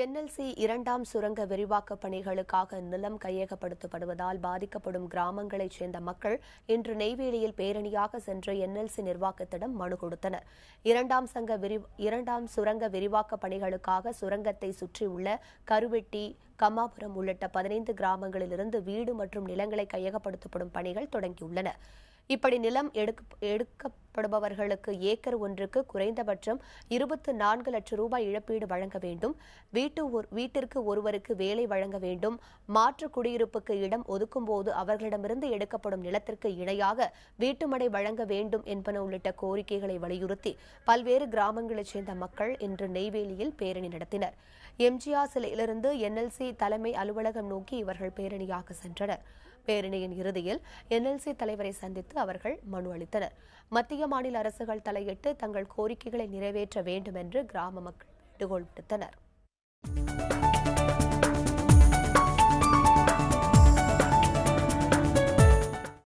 NLC இரண்டாம் சுரங்க விரிவாக்கப் பணிகளுக்காக நிலம் கையகப்படுத்தப்படுவதால் பாதிக்கப்படும் கிராமங்களைச் சேர்ந்த மக்கள் இன்று நெய்வேலியில் பேரணியாக சென்று என்எல்சி நிர்வாகத்திடம் மனு கொடுத்தனர். இரண்டாம் சுரங்க விரிவாக்கப் பணிகளுக்காக சுரங்கத்தை சுற்றியுள்ள கருவெட்டி, கம்மாபுரம் உள்ளிட்ட 15 கிராமங்களிலிருந்து வீடு மற்றும் நிலங்களை கையகப்படுத்தப்படும் பணிகள் தொடங்கியுள்ளன. இப்படி நிலம் எடுக்கப்படுபவர்களுக்கு ஏக்கர் ஒன்றுக்கு குறைந்தபட்சம் 24 லட்சம் ரூபாய் இழப்பீடு வழங்க வேண்டும். வீட்டிற்கு ஒருவருக்கு வேலை வழங்க வேண்டும். மாற்று குடியிருப்புக்கு இடம் ஒதுக்கும்போது அவர்களிடமிருந்து எடுக்கப்படும் நிலத்திற்கு இணையாக வீட்டுமனை வழங்க வேண்டும் என்பன உள்ளிட்ட கோரிக்கைகளை வலியுறுத்தி பல்வேறு கிராமங்களைச் சேர்ந்த மக்கள் இன்று நெய்வேலியில் பேரணி நடத்தினர். எம்ஜிஆர் சிலையிலிருந்து என்எல்சி தலைமை அலுவலகம் நோக்கி இவர்கள் பேரணியாக சென்றனர். பேரணியின் இறுதியில் என்எல்சி தலைவரை சந்தித்து அவர்கள் மனு அளித்தனர். மத்திய மாநில அரசுகள் தலையிட்டு தங்கள் கோரிக்கைகளை நிறைவேற்ற வேண்டும் என்று கிராம மக்கள் வேண்டுகோள் விடுத்தனர்.